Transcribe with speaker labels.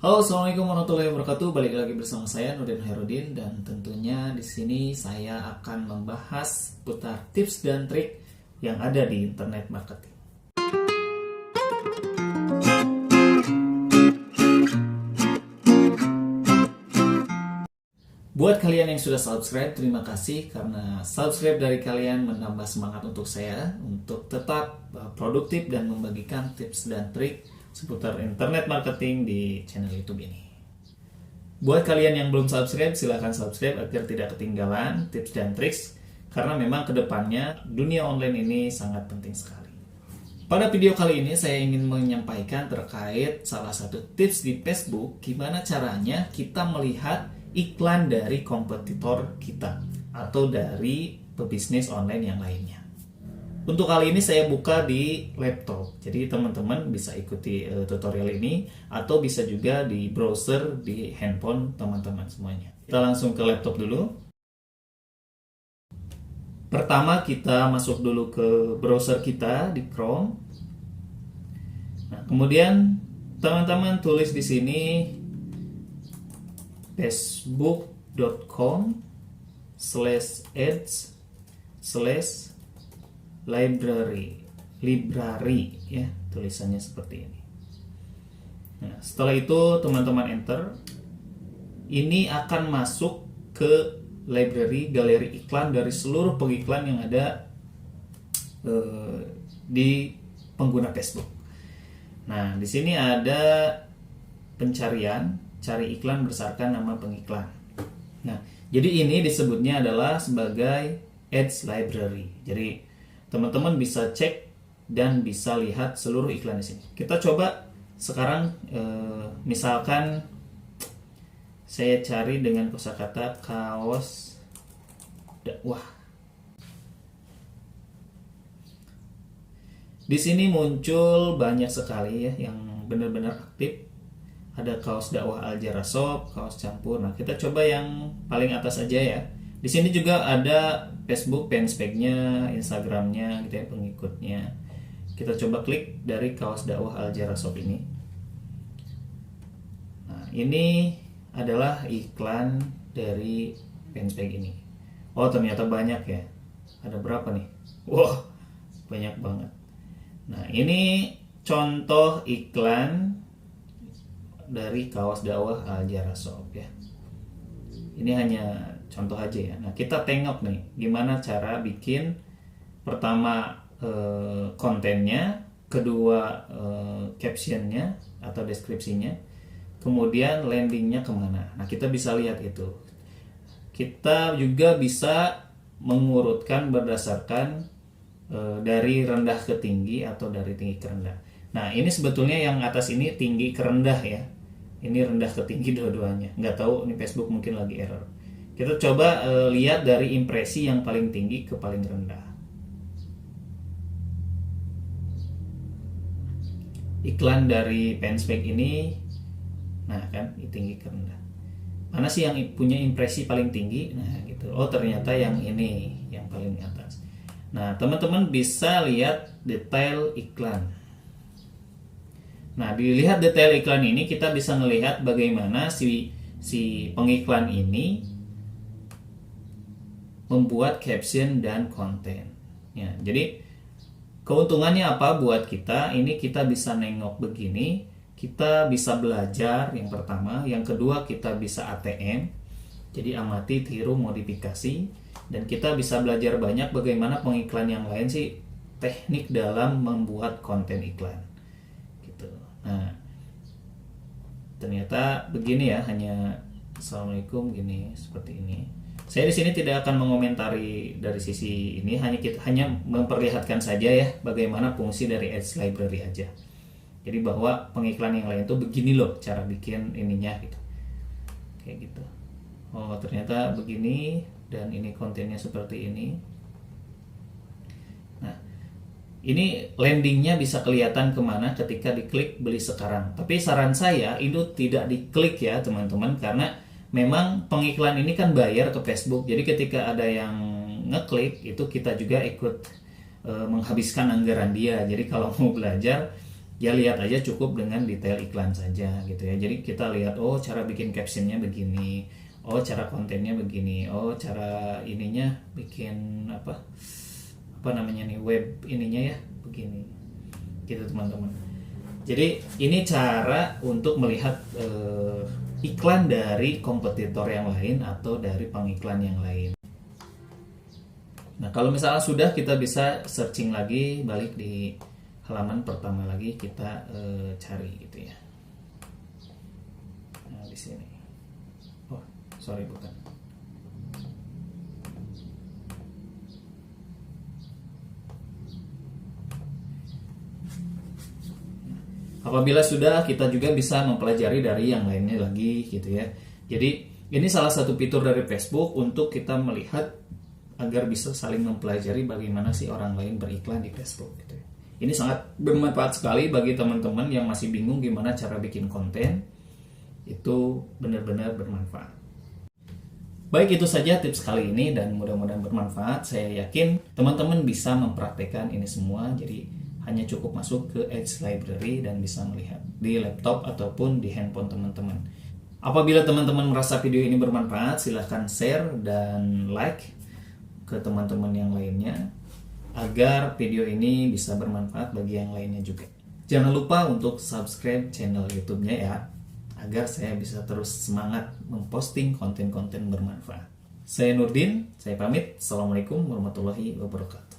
Speaker 1: Halo, assalamualaikum warahmatullahi wabarakatuh. Balik lagi bersama saya Nurdin Hairudin dan tentunya di sini saya akan membahas putar tips dan trik yang ada di internet marketing. Buat kalian yang sudah subscribe, terima kasih karena subscribe dari kalian menambah semangat untuk saya untuk tetap produktif dan membagikan tips dan trik seputar internet marketing di channel YouTube ini. Buat kalian yang belum subscribe, silahkan subscribe agar tidak ketinggalan tips dan triks karena memang kedepannya dunia online ini sangat penting sekali. Pada video kali ini saya ingin menyampaikan terkait salah satu tips di Facebook gimana caranya kita melihat iklan dari kompetitor kita atau dari pebisnis online yang lainnya. Untuk kali ini saya buka di laptop, jadi teman-teman bisa ikuti tutorial ini atau bisa juga di browser di handphone teman-teman semuanya. Kita langsung ke laptop dulu. Pertama kita masuk dulu ke browser kita di Chrome. Nah, kemudian teman-teman tulis di sini facebook.com/ads/library ya, tulisannya seperti ini. Nah, setelah itu teman-teman enter, ini akan masuk ke library galeri iklan dari seluruh pengiklan yang ada di pengguna Facebook. Nah, di sini ada pencarian, cari iklan berdasarkan nama pengiklan. Nah, jadi ini disebutnya adalah sebagai Ads Library. Jadi teman-teman bisa cek dan bisa lihat seluruh iklan di sini. Kita coba sekarang, misalkan saya cari dengan kosakata kaos dakwah. Di sini muncul banyak sekali ya yang benar-benar aktif. Ada kaos dakwah Al-Jarrah Shop, kaos campur. Nah, kita coba yang paling atas aja ya. Di sini juga ada Facebook fanspage-nya, Instagram-nya gitu ya, pengikutnya. Kita coba klik dari kaos dakwah Al-Jarrah Shop ini. Nah, ini adalah iklan dari fanspage ini. Oh, ternyata banyak ya. Ada berapa nih? Wah, banyak banget. Nah, ini contoh iklan dari kaos dakwah Al-Jarrah Shop ya. Ini hanya contoh aja ya. Nah, kita tengok nih gimana cara bikin pertama kontennya, kedua captionnya atau deskripsinya, kemudian landingnya kemana. Nah, kita bisa lihat itu. Kita juga bisa mengurutkan berdasarkan dari rendah ke tinggi atau dari tinggi ke rendah. Nah, ini sebetulnya yang atas ini tinggi ke rendah ya. Ini rendah ke tinggi dua-duanya. Nggak tahu, ini Facebook mungkin lagi error. Kita coba lihat dari impresi yang paling tinggi ke paling rendah. Iklan dari fanspage ini, nah kan, tinggi ke rendah. Mana sih yang punya impresi paling tinggi? Nah gitu. Oh, ternyata yang ini, yang paling atas. Nah, teman-teman bisa lihat detail iklan. Nah, dilihat detail iklan ini kita bisa melihat bagaimana si pengiklan ini membuat caption dan konten. Ya, jadi keuntungannya apa buat kita? Ini kita bisa nengok begini, kita bisa belajar yang pertama, yang kedua kita bisa ATM. Jadi amati, tiru, modifikasi, dan kita bisa belajar banyak bagaimana pengiklan yang lain sih teknik dalam membuat konten iklan. Nah, ternyata begini ya, hanya assalamualaikum gini, seperti ini. Saya di sini tidak akan mengomentari dari sisi ini, hanya memperlihatkan saja ya bagaimana fungsi dari Ads Library aja. Jadi bahwa pengiklan yang lain tuh begini loh cara bikin ininya gitu. Kayak gitu. Oh, ternyata begini dan ini kontennya seperti ini. Nah, ini landingnya bisa kelihatan kemana ketika diklik beli sekarang. Tapi saran saya itu tidak diklik ya teman-teman, karena memang pengiklan ini kan bayar ke Facebook. Jadi ketika ada yang ngeklik itu kita juga ikut menghabiskan anggaran dia. Jadi kalau mau belajar Ya lihat aja cukup dengan detail iklan saja gitu ya. Jadi kita lihat, oh cara bikin captionnya begini, oh cara kontennya begini, oh cara ininya bikin apa namanya nih, web ininya ya begini gitu teman-teman. Jadi ini cara untuk melihat iklan dari kompetitor yang lain atau dari pengiklan yang lain. Nah, kalau misalnya sudah, kita bisa searching lagi, balik di halaman pertama lagi, kita cari gitu ya. Nah, di sini. Oh, sorry bukan. Apabila sudah, kita juga bisa mempelajari dari yang lainnya lagi gitu ya. Jadi, ini salah satu fitur dari Facebook untuk kita melihat agar bisa saling mempelajari bagaimana sih orang lain beriklan di Facebook gitu ya. Ini sangat bermanfaat sekali bagi teman-teman yang masih bingung gimana cara bikin konten. Itu benar-benar bermanfaat. Baik, itu saja tips kali ini dan mudah-mudahan bermanfaat. Saya yakin teman-teman bisa mempraktekkan ini semua. Jadi hanya cukup masuk ke Edge Library dan bisa melihat di laptop ataupun di handphone teman-teman. Apabila teman-teman merasa video ini bermanfaat, silahkan share dan like ke teman-teman yang lainnya agar video ini bisa bermanfaat bagi yang lainnya juga. Jangan lupa untuk subscribe channel YouTube-nya ya, agar saya bisa terus semangat memposting konten-konten bermanfaat. Saya Nurdin, saya pamit. Assalamualaikum warahmatullahi wabarakatuh.